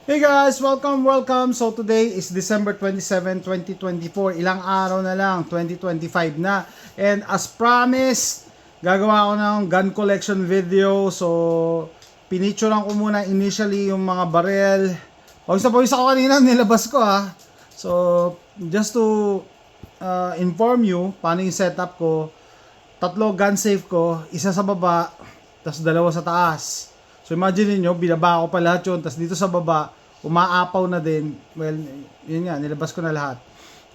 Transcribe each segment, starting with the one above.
Hey guys, welcome. So today is December 27, 2024. Ilang araw na lang, 2025 na. And as promised, gagawa ako ng gun collection video. So pinicturean ko muna initially yung mga barel. Pawis ako kanina, nilabas ko ha. So just to inform you, paano yung setup ko. Tatlo gun safe ko, isa sa baba, tapos dalawa sa taas. So imagine niyo, binaba ko pa lahat yun, tapos dito sa baba, umaapaw na din. Well, yun nga, nilabas ko na lahat.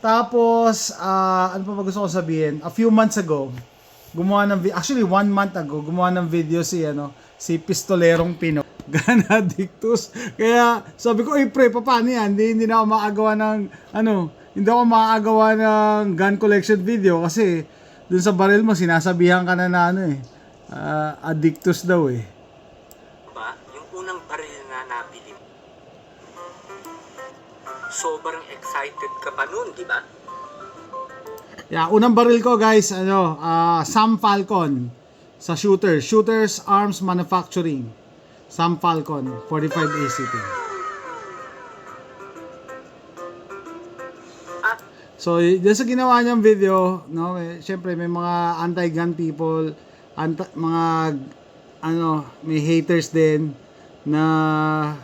Tapos, ano pa ba gusto ko sabihin? A few months ago, gumawa ng actually 1 month ago, gumawa ng video si Pistolerong Pino. Gun Addictus. Kaya sabi ko, pre, paano yan? Hindi na ako makagawa ng, hindi ako makagawa ng gun collection video kasi dun sa baril mo, sinasabihan ka na addictus daw eh. Ba, yung unang baril na nabili mo, sobrang excited ka pa nun, di ba? Yeah, unang baril ko guys, Sam Falcon sa Shooters Arms Manufacturing. Sam Falcon 45 ACT. So, dyan sa ginawa niyang video, no, syempre may mga anti-gun people, may haters din na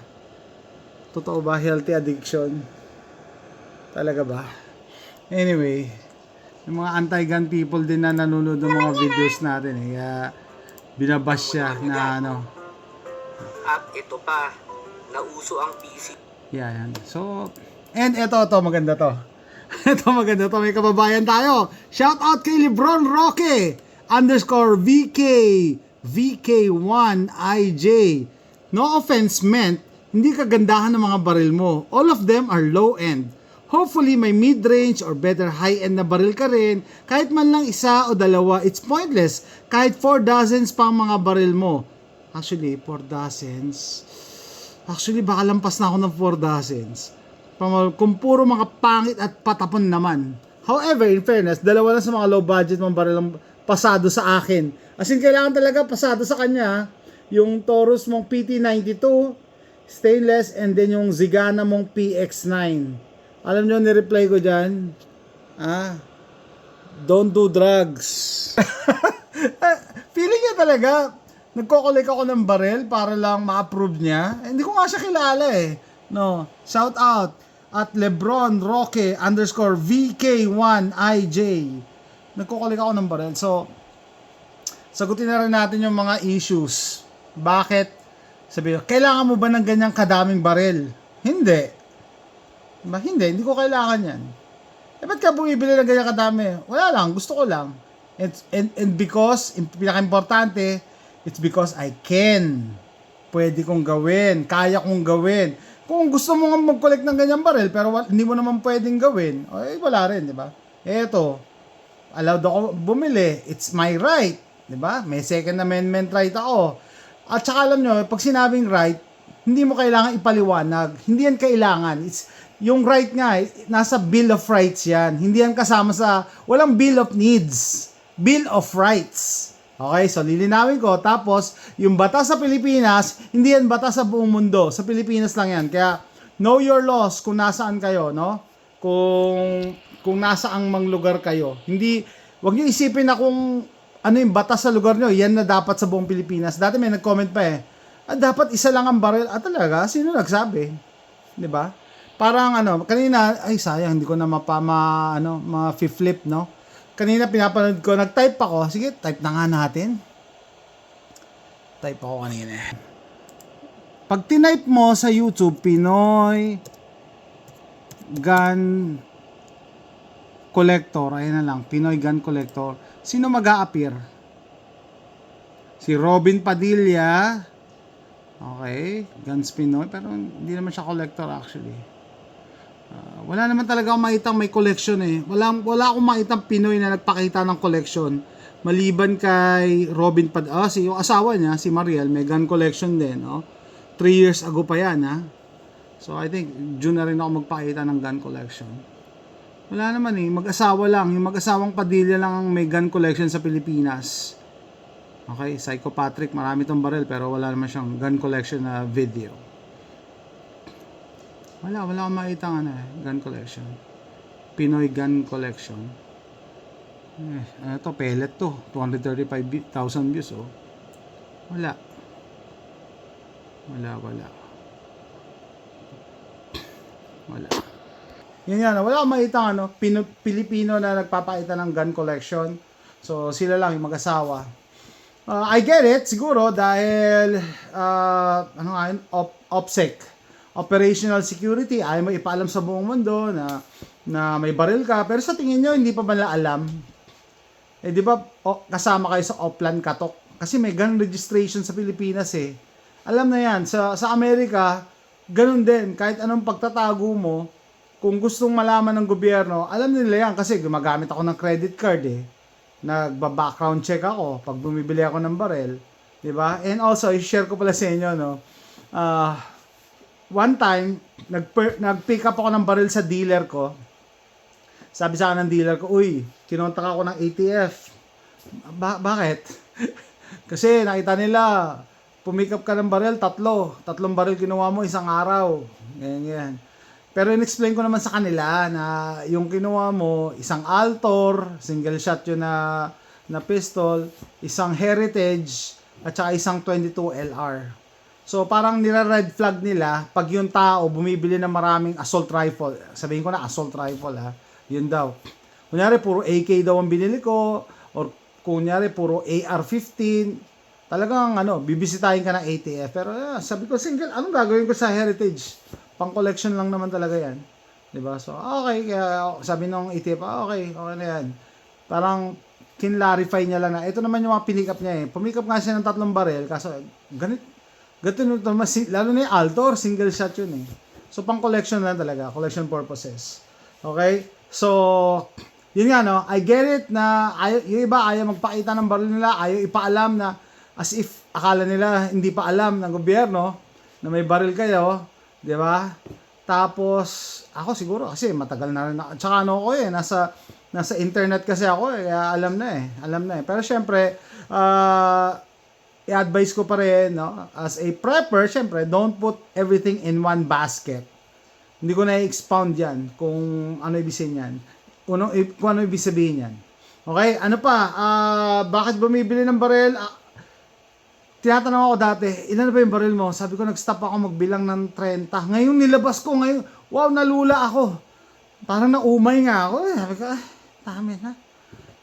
totoo ba healthy addiction? Talaga ba? Anyway, yung mga anti-gun people din na nanonood ng mga videos natin kaya binabash siya na At ito pa, nauso ang PC. yan. So, and ito maganda to. Ito maganda to, may kababayan tayo. Shout out kay Lebron Roque _VK VK1IJ. No offense meant, hindi kagandahan ng mga baril mo. All of them are low end. Hopefully may mid-range or better high-end na baril ka rin. Kahit man lang isa o dalawa, it's pointless. Kahit 4 dozens pa ang mga baril mo. Actually, 4 dozens. Actually, baka lampas na ako ng 4 dozens. Kung puro mga pangit at patapon naman. However, in fairness, dalawa lang sa mga low budget mong baril ang pasado sa akin. As in, kailangan talaga pasado sa kanya. Yung Taurus mong PT92, stainless, and then yung Zigana mong PX9. Alam nyo, nireply ko dyan, don't do drugs. Feeling niya talaga, nagko-collect ako ng baril para lang ma-approve niya. Hindi ko nga siya kilala eh. No, shout out at Lebron Roque _VK1IJ. Nagko-collect ako ng baril. So, sagutin na rin natin yung mga issues. Bakit? Sabi ko, kailangan mo ba ng ganyang kadaming baril? Hindi. Diba? Hindi ko kailangan yan. Ba't ka bumibili ng ganyan kadami? Wala lang, gusto ko lang. And because, pinaka-importante, it's because I can. Pwede kong gawin. Kaya kong gawin. Kung gusto mo nga mag-collect ng ganyang baril, pero hindi mo naman pwedeng gawin, wala rin, di ba? Eto, allowed ako bumili. It's my right. Di ba? May Second Amendment right ako. At saka alam nyo, pag sinabing right, hindi mo kailangan ipaliwanag. Hindi yan kailangan. Yung right nga, nasa Bill of Rights yan. Hindi yan kasama sa, walang Bill of Needs. Bill of Rights. Okay, so lilinawin ko. Tapos, yung batas sa Pilipinas, hindi yan batas sa buong mundo. Sa Pilipinas lang yan. Kaya, know your laws kung nasaan kayo, no? Kung nasaang mang lugar kayo. Hindi, wag niyo isipin na kung ano yung batas sa lugar nyo, yan na dapat sa buong Pilipinas. Dati may nag-comment pa dapat isa lang ang baril. Talaga? Sino nagsabi? 'Di ba? Parang kanina, ay sayang, hindi ko na ma-flip, no? Kanina pinapanood ko, nag-type ako. Sige, type na nga natin. Type ako kanina. Pag tinype mo sa YouTube, Pinoy Gun Collector, ayun na lang, Pinoy Gun Collector. Sino mag-a-appear? Si Robin Padilla. Okay, Guns Pinoy, pero hindi naman siya collector actually. Wala naman talaga akong makitang may collection eh. Wala akong makitang Pinoy na nagpakita ng collection. Maliban kay Robin Padilla, yung asawa niya, si Mariel, may gun collection din. 3 years ago pa yan So I think June na rin ako magpakita ng gun collection. Wala naman mag-asawa lang. Yung mag-asawang Padilla lang ang may gun collection sa Pilipinas. Okay, Psycho Patrick, marami tong baril pero wala naman siyang gun collection na video. Wala akong makita ng gun collection. Pinoy gun collection. Ano to, pellet to. 235,000 views, oh. Wala. Yan yan, wala akong makita Pilipino na nagpapakita ng gun collection. So, sila lang yung mag-asawa. I get it, siguro, dahil, OPSEC, Operational Security, ayaw mo ipaalam sa buong mundo na may baril ka. Pero sa tingin nyo, hindi pa ba nila alam? Di ba, kasama kayo sa Oplan Katok? Kasi may gun registration sa Pilipinas eh. Alam na yan, sa Amerika, ganun din. Kahit anong pagtatago mo, kung gustong malaman ng gobyerno, alam nila yan kasi gumagamit ako ng credit card eh. Nagba-background check ako pag bumibili ako ng barel, 'di ba? And also, i-share ko pala sa inyo one time nag-pick up ako ng baril sa dealer ko. Sabi sa akin ng dealer ko, "Uy, kinontak ako ng ATF." Bakit? Kasi nakita nila pumick up ka ng baril, tatlong baril kinuha mo isang araw. Ganyan. Pero in-explain ko naman sa kanila na yung kinuha mo, isang Altor, single shot yun na pistol, isang Heritage, at saka isang 22 LR. So parang nira-red flag nila pag yung tao bumibili ng maraming assault rifle. Sabihin ko na assault rifle yun daw. Kunyari puro AK daw ang binili ko, or kunyari puro AR-15, talagang bibisitahin ka ng ATF. Pero sabi ko, single, anong gagawin ko sa Heritage? Pang collection lang naman talaga yan. 'Di ba? So, okay, kaya sabi nung ATF, okay na yan. Parang kinlarify niya lang na ito naman yung mga pinikap niya eh. Pumikap nga siya ng 3 baril, kaso ganito lalo na yung Altor, single shot yun eh. So, pang collection lang talaga, collection purposes. Okay? So, yun nga I get it na yung iba ayaw magpakita ng baril nila, ayaw ipaalam na as if akala nila hindi pa alam ng gobyerno na may baril kayo. 'Di ba? Tapos ako siguro kasi matagal na rin tsaka nasa internet kasi ako kaya alam na eh. Pero syempre i-advise ko pa rin as a prepper, syempre don't put everything in one basket. Hindi ko na i-expound 'yan kung ano ibig sabihin yan. Okay? Ano pa? Bakit bumibili ng baril? Tinatanong ako dati, ilan na ba yung baril mo? Sabi ko, nag-stop ako magbilang ng 30. Ngayon, nilabas ko ngayon. Wow, nalula ako. Parang naumay nga ako. Sabi ko, dami na.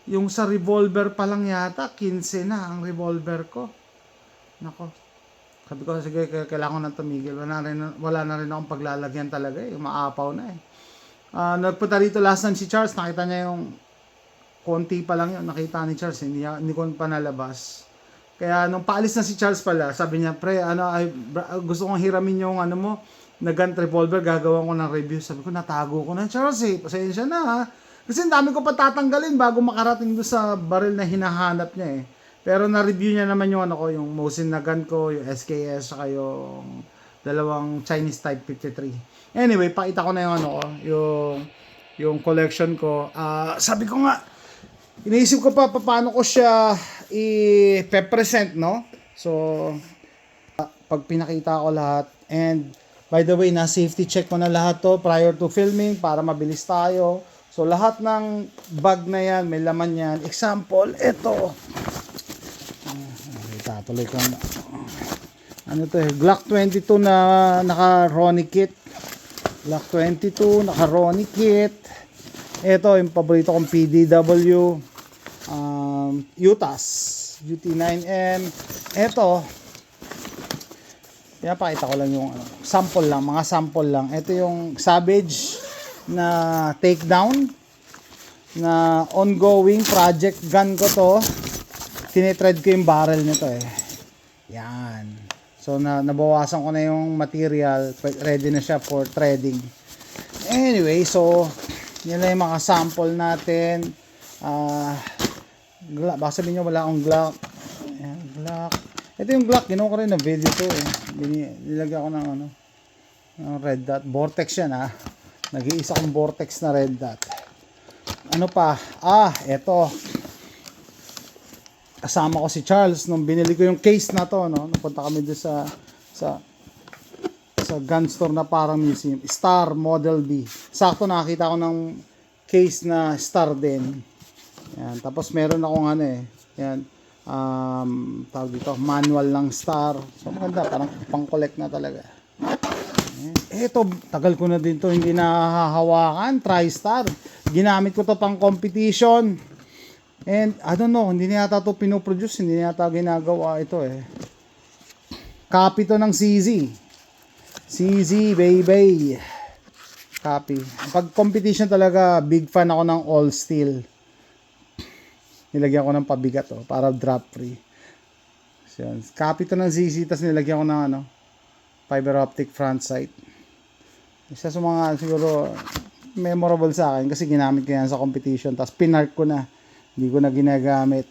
Yung sa revolver pa lang yata, 15 na ang revolver ko. Nako. Sabi ko, sige, kailangan ko nang tumigil. Wala na rin akong paglalagyan talaga eh. Maapaw na eh. Nagpunta rito last time si Charles. Nakita niya yung konti pa lang yun. Nakita ni Charles. Hindi ko pa nalabas. Kaya nung paalis na si Charles pala, sabi niya, pre, gusto kong hiramin yung na gun revolver, gagawa ko ng review. Sabi ko, natago ko na, Charles eh, pasensya na Kasi ang dami ko pa tatanggalin bago makarating doon sa baril na hinahanap niya eh. Pero na-review niya naman yung yung Mosin na gun ko, yung SKS, saka yung dalawang Chinese Type 53. Anyway, pakita ko na yung collection ko. Sabi ko nga, iniisip ko pa paano ko siya i-present, no? So, pag pinakita ko lahat, and by the way, na-safety check ko na lahat to prior to filming para mabilis tayo. So, lahat ng bag na yan, may laman yan. Example, ito. Tatuloy ko na. Ano to eh? Glock 22 na naka-Ronnie kit. Glock 22, naka-Ronnie kit. Ito, yung paborito kong PDW. UTAS. UT9M. Ito. Pinapakita ko lang yung sample lang. Mga sample lang. Ito yung Savage na takedown na ongoing project gun ko to. Tinitread ko yung barrel nito eh. Yan. So nabawasan ko na yung material, ready na siya for threading. Anyway, so yan lang yung mga sample natin. Baka sabihin nyo wala akong Glock. Ayan, Glock. Ito yung Glock, ginawa ko rin na video to eh. Nilagyan ko ng ng red dot. Vortex yan ha. Nag-iisa kong vortex na red dot. Ano pa? Eto. Kasama ko si Charles nung binili ko yung case na to, no. Napunta kami doon sa sa gun store na parang museum. Star Model B. Sakto nakakita ko ng case na Star din. Yan. Tapos meron akong ano eh. Yan. Tawag dito, manual ng Star. So maganda, parang pang-collect na talaga. Ito, tagal ko na din to hindi nahahawakan. TriStar. Ginamit ko to pang competition. And I don't know, hindi na yata to pinoproduce, hindi na yata ginagawa ito eh. Copy to ng CZ. CZ, baby. Copy. Pag competition talaga, big fan ako ng all steel. Nilagyan ko ng pabigat para drop free. So, copy to ng CZ, tapos nilagyan ko ng fiber optic front sight. Isa sa mga siguro memorable sa akin kasi ginamit ko yan sa competition, tapos pinark ko na. Hindi ko na ginagamit.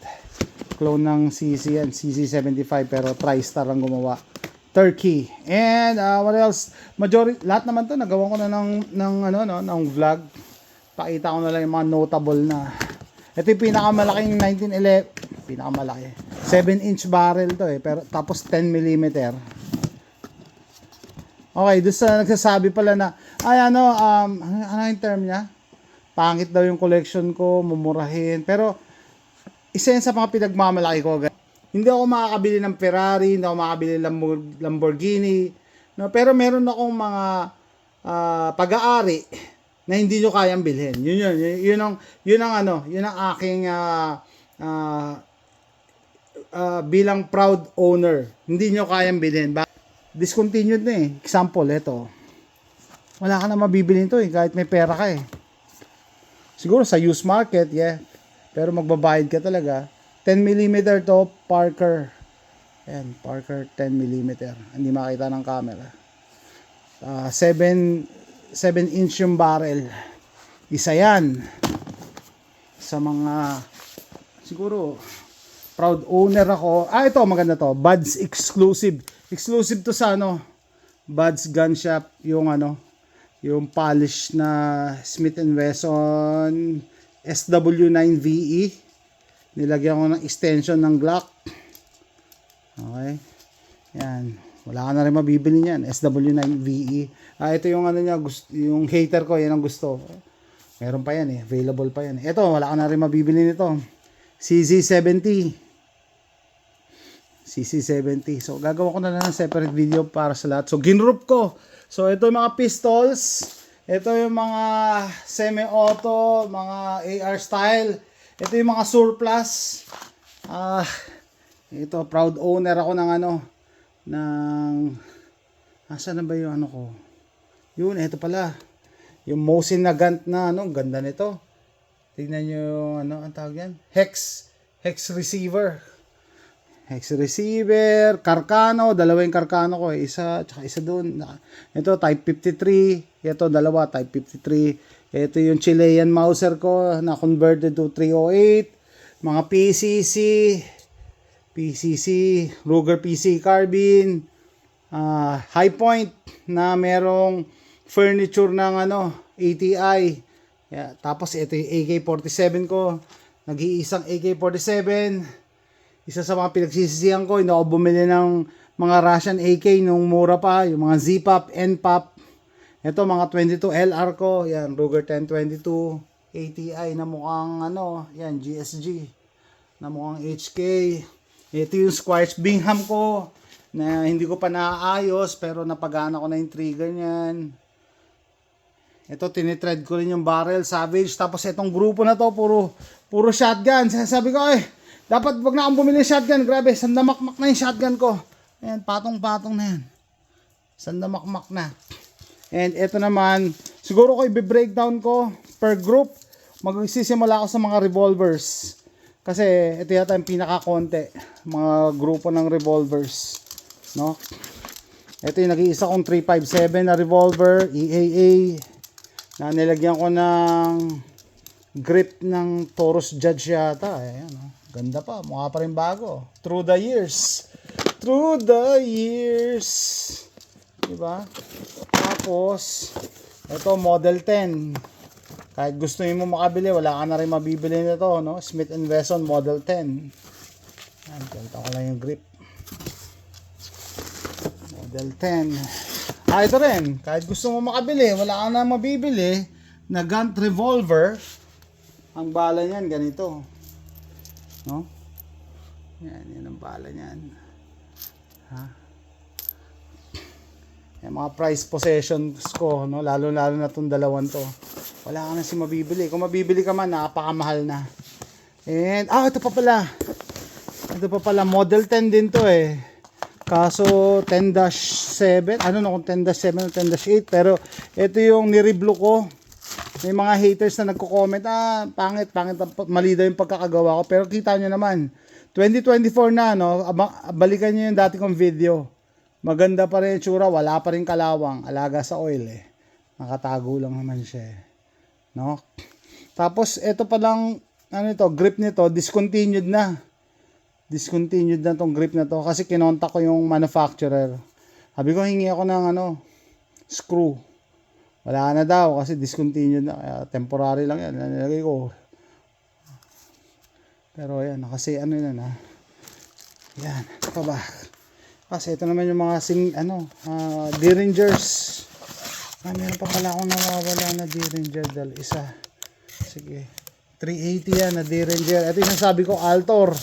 Clone ng CC yan, CC75, pero TriStar ang gumawa. Turkey. And what else? Majority, lahat naman to nagawa ko na ng vlog. Pakita ko na lang yung mga notable na. Ito yung pinakamalaking 1911, pinakamalaki. 7-inch barrel to pero tapos 10mm. Okay, doon sa nagsasabi pala na ano yung term niya? Pangit daw yung collection ko, mumurahin. Pero isa yan sa mga pinagmamalaki ko. Hindi ako makakabili ng Ferrari, hindi ako makakabili ng Lamborghini. No? Pero meron akong mga pag-aari na hindi nyo kayang bilhin. Yun ang aking bilang proud owner. Hindi nyo kayang bilhin. Discontinued na eh. Example, ito. Wala ka na mabibili nito kahit may pera ka eh. Siguro sa used market, yeah. Pero magbabayad ka talaga. 10mm to, Parker. Ayan, Parker 10mm. Hindi makita ng camera. 7-inch yung barrel. Isa yan. Sa mga, siguro, proud owner ako. Ito, maganda to. Buds exclusive. Exclusive to sa Buds Gun Shop. Yung polish na Smith & Wesson SW9VE. Nilagyan ko ng extension ng Glock. Okay. Yan. Wala ka na rin mabibili niyan. SW9VE. Ito yung niya, yung hater ko, yan ang gusto. Meron pa yan eh. Available pa yan. Ito, wala ka na rin mabibili nito. CZ70. CC70. So, gagawa ko na lang ng separate video para sa lahat. So, ginroup ko. So, ito yung mga pistols. Ito yung mga semi-auto, mga AR style. Ito yung mga surplus. Ito, proud owner ako ng asan na ba yung ko? Yun, ito pala. Yung Mosin na Gant na, ganda nito. Tignan nyo yung, ang tawag yan? Hex receiver. Hex receiver, Carcano, dalawa yung Carcano ko, isa, tsaka isa doon. Ito, type 53. Ito, dalawa, type 53. Ito yung Chilean Mauser ko na converted to 308. Mga PCC, Ruger PC carbine, High Point na merong furniture ng ATI. Yeah, tapos ito yung AK-47 ko. Nag-iisang AK-47. Isa sa mga pinagsisisihan ko, hindi ako bumili ng mga Russian AK nung mura pa, yung mga Z-Pop, N-Pop. Ito, mga 22 LR ko, yan, Ruger 1022, ATI na mukhang, yan, GSG, na mukhang HK. Ito yung Squires Bingham ko, na hindi ko pa naayos, pero napagana ko na yung trigger niyan. Ito, tinitread ko rin yung barrel, Savage. Tapos itong grupo na to, puro shotgun. Sabi ko, dapat wag na akong bumili ng shotgun. Grabe, sandamakmak na yung shotgun ko. Ayan, patong-patong na yan. Sandamakmak na. And ito naman, siguro ko i-breakdown ko per group. Magsisimula ako sa mga revolvers. Kasi ito yata yung pinaka-konti. Mga grupo ng revolvers. No? Ito yung nag-iisa kong 357 na revolver, EAA. Na nilagyan ko ng grip ng Taurus Judge yata. Ayan, ganda pa, mukha pa rin bago. Through the years. Diba? Tapos, ito Model 10. Kahit gusto mo makabili, wala ka na rin mabibili nito, no? Smith & Wesson Model 10. Ayan, ganito ko lang yung grip. Model 10. Ito rin, kahit gusto mo makabili, wala ka na mabibili na gun revolver. Ang bala niyan ganito. No? Yan ang bala niyan. Ha? Yung mga price possessions ko, no? Lalo na itong dalawang to. Wala ka na si mabibili. Kung mabibili ka man, napakamahal na. And, ito pa pala. Ito pa pala, model 10 din to eh. Kaso 10-7, ano na kung 10-7 o 10-8, pero ito yung nireview ko. May mga haters na nagko-comment, pangit, mali daw yung pagkakagawa ko. Pero kita nyo naman, 2024 na, no? Balikan nyo yung dati kong video. Maganda pa rin yung tsura, wala pa rin kalawang, alaga sa oil eh. Nakatago lang naman siya eh. No? Tapos ito pa lang, grip nito, discontinued na. Discontinued na tong grip na to kasi kinontak ko yung manufacturer. Sabi ko hingi ako ng screw. Wala na daw kasi discontinued na. Kaya temporary lang yan. Nilagay ko. Pero ayan, kasi yan na. Yan, ito pa ba? Kasi ito naman yung mga Derringers. Meron pa pala akong nawawala na Derringer dahil isa. Sige. 380 yan na Derringer. Ito yung sabi ko, Altor.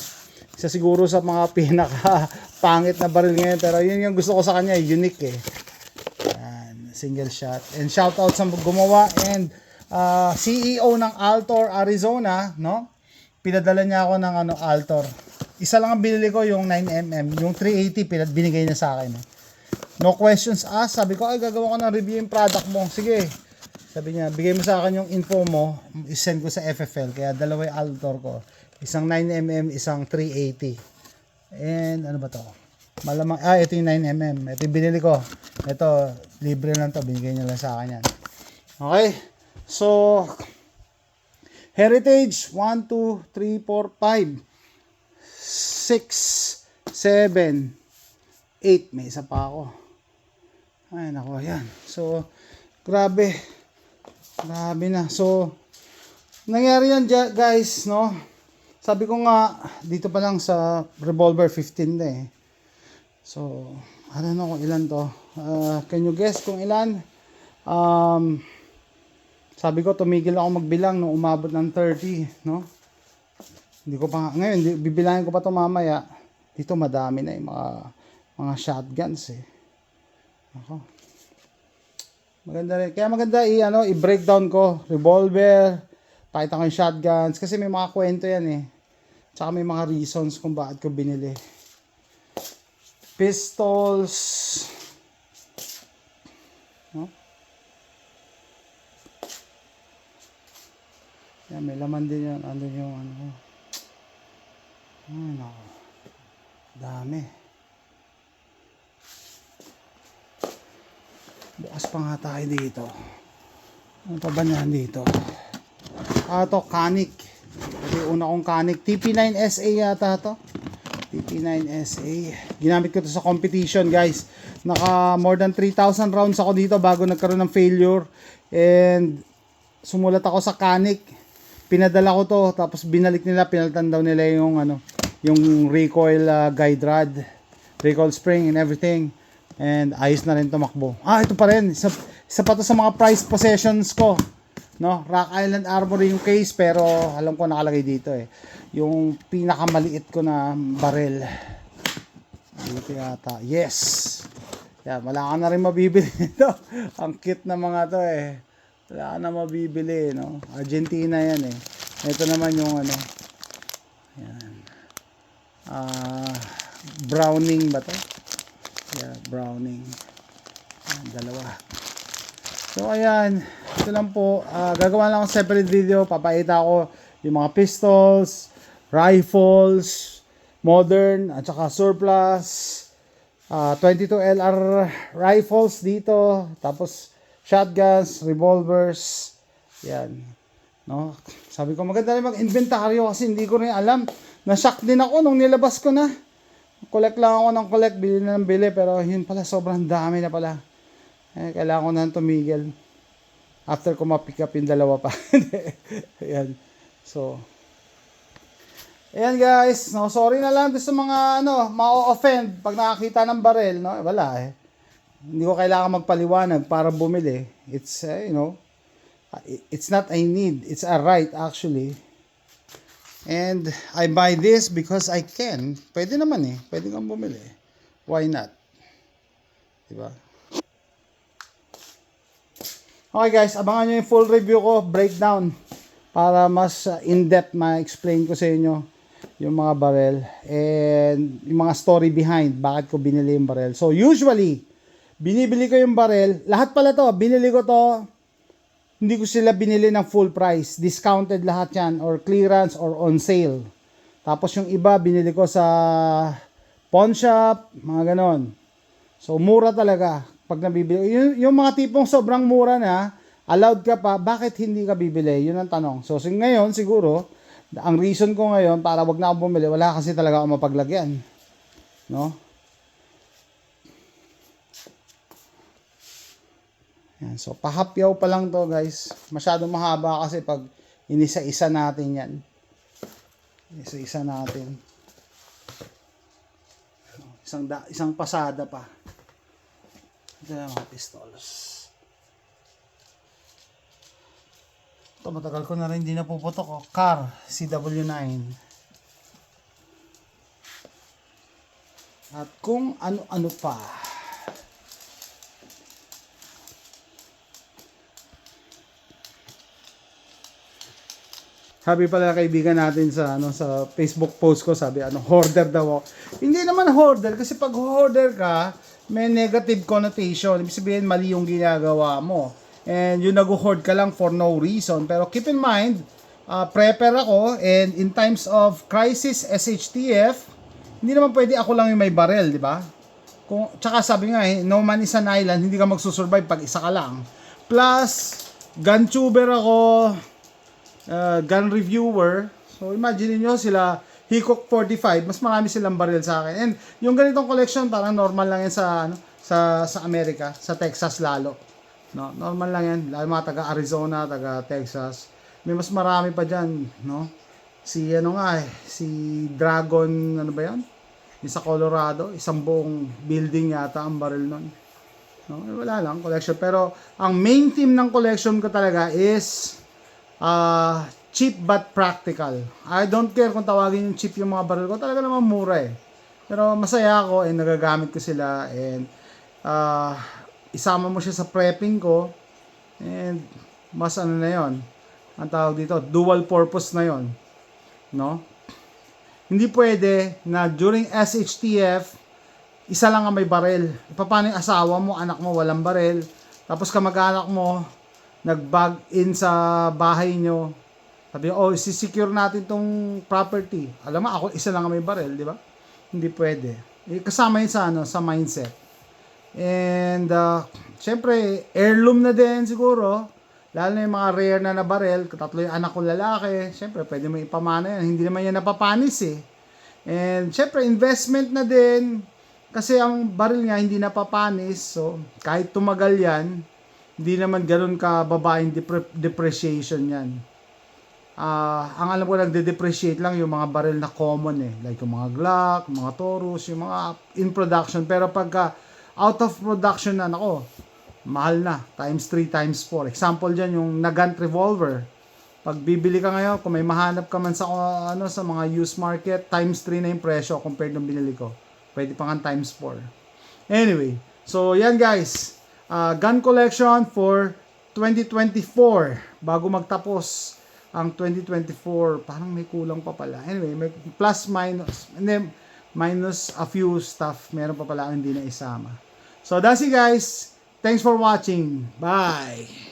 Isa siguro sa mga pinaka pangit na baril ngayon. Pero yun yung gusto ko sa kanya. Unique eh. Yan, single shot. And shout out sa gumawa. And CEO ng Altor, Arizona. No? Pinadala niya ako ng Altor. Isa lang ang binili ko, yung 9mm. Yung 380, binigay niya sa akin. No questions asked. Sabi ko, gagawa ko ng review yung product mo. Sige. Sabi niya, bigay mo sa akin yung info mo. Isend ko sa FFL. Kaya dalawa yung Altor ko. Isang 9mm, isang 380. And ano ba to? Malamang, ito yung 9mm. Ito yung binili ko. Ito, libre lang to. Binigay niya lang sa akin yan. Okay. So, Heritage, 1, 2, 3, 4, 5. 6, 7, 8. May isa pa ako. Ay, nako, yan. So, grabe. Grabe na. So, nangyari yan, guys, no? Sabi ko nga, dito pa lang sa revolver 15 na eh. So, I don't know kung ilan to. Can you guess kung ilan? Sabi ko, tumigil ako magbilang nung umabot ng 30, no? Hindi ko pa, ngayon, bibilangin ko pa ito mamaya. Dito madami na yung mga shotguns eh. Ako. Maganda rin. Kaya maganda i-breakdown ko. Revolver, pakita ko yung shotguns. Kasi may mga kwento yan eh. Tsaka may mga reasons kung bakit ko binili. Pistols. No? Yan, may laman din yan. Ano yung ay, nako. Dami. Bukas pa nga tayo dito. Ano pa ba yan dito? Ito, Canik. Ito yung una kong Canik. TP9SA yata to. TP9SA. Ginamit ko to sa competition, guys. Naka more than 3,000 rounds ako dito bago nagkaroon ng failure. And sumulat ako sa Canik. Pinadala ko to. Tapos binalik nila. Pinalitan daw nila yung recoil guide rod. Recoil spring and everything. And ayos na rin tumakbo. Ito pa rin. Isa pa to sa mga prized possessions ko. No? Rock Island Armory yung case, pero alam ko nakalagay dito eh. Yung pinakamaliit ko na barrel. Dito yata. Yes! Yan, wala ka na rin mabibili nito. Ang cute na mga to eh. Wala ka na mabibili, no? Argentina yan eh. Ito naman yung yan. Browning ba to? Yeah, Browning. Yan, dalawa. So ayan, ito lang po. Gagawa lang ako separate video. Papakita ko yung mga pistols, rifles, modern, at saka surplus, 22 LR rifles dito, tapos shotguns, revolvers. Yan. No? Sabi ko maganda rin mag-inventaryo kasi hindi ko rin alam. Na-shock din ako nung nilabas ko na. Collect lang ako ng collect, bili na ng bili, pero yun pala sobrang dami na pala. Kailangan ko na tumigil after ko ma-pick up yung dalawa pa. Ayan. So, ayan guys, no, sorry na lang sa mga ma-offend pag nakakita ng barel, no? Wala eh. Hindi ko kailangan magpaliwanag para bumili. It's, it's not a need. It's a right actually. And I buy this because I can. Pwede naman eh. Pwede kang bumili. Why not? Diba? Okay guys, abangan nyo yung full review ko, breakdown. Para mas in-depth ma-explain ko sa inyo yung mga barrel. And yung mga story behind bakit ko binili yung barrel. So usually, binibili ko yung barrel. Lahat pala to, binili ko to. Hindi ko sila binili ng full price. Discounted lahat yan. Or clearance or on sale. Tapos yung iba, binili ko sa pawn shop. Mga ganon. So, mura talaga. Pag nabibili. Yung mga tipong sobrang mura na, allowed ka pa, bakit hindi ka bibili? Yun ang tanong. So, ngayon, siguro, ang reason ko ngayon, para wag na akong bumili, wala kasi talaga ako mapaglagyan. No? Yan, so pahapyaw pa lang to guys. Masyadong mahaba kasi pag inisa-isa natin yan. Isa-isa natin. Isang pasada pa. Ito na mga pistols. Ito matagal ko na rin hindi napuputok ko. Car CW9. At kung ano-ano pa. Sabi pala kaibigan natin sa sa Facebook post ko, sabi hoarder daw ako. Hindi naman hoarder kasi pag hoarder ka, may negative connotation. Ibig sabihin mali yung ginagawa mo. And yung nag-hoard ka lang for no reason. Pero keep in mind, prepper ako and in times of crisis SHTF, hindi naman pwede ako lang yung may barrel, di ba? Tsaka sabi nga no man is an island, hindi ka magsusurvive pag isa ka lang. Plus, gun tuber ako, gun reviewer. So imagine niyo sila Hickok 45, mas marami silang baril sa akin. And yung ganitong collection parang normal lang yan sa Amerika, sa Texas lalo. No, normal lang yan. Lalo mga taga Arizona, taga Texas. May mas marami pa diyan, no? Si si Dragon, ano ba 'yan? Yung sa Colorado, isang buong building yata ang baril nun. No, wala lang collection, pero ang main theme ng collection ko talaga is cheap but practical. I don't care kung tawagin yung cheap yung mga baril ko. Talaga naman mura eh. Pero masaya ako and nagagamit ko sila and isama mo siya sa prepping ko and mas na yon. Ang tawag dito, dual purpose na yon. No? Hindi pwede na during SHTF isa lang ang may baril. Paano yung asawa mo, anak mo walang baril. Tapos kamag-anak mo nag-bag in sa bahay nyo. Sabi, isi-secure natin tong property. Alam mo, ako isa lang ang may baril, di ba? Hindi pwede. Kasama yun sa mindset. And, syempre, heirloom na din siguro. Lalo na yung mga rare na baril. Tatlo yung anak ko lalaki. Syempre, pwede mo ipamana yan. Hindi naman yan napapanis eh. And, syempre, investment na din. Kasi ang baril nga hindi napapanis. So, kahit tumagal yan, hindi naman ganoon ka babaeng depreciation yan. Ang alam ko nagde-depreciate lang yung mga baril na common eh. Like yung mga Glock, mga Taurus, yung mga in production. Pero pagka out of production na, mahal na. Times 3, times 4. Example dyan yung Nagant revolver. Pag bibili ka ngayon, kung may mahanap ka man sa mga used market, times 3 na yung presyo compared ng binili ko. Pwede pa nga times 4. Anyway, so yan guys. Gun collection for 2024. Bago magtapos ang 2024, parang may kulang pa pala. Anyway, may plus minus, and then minus a few stuff. Meron pa pala hindi na isama. So that's it guys. Thanks for watching. Bye!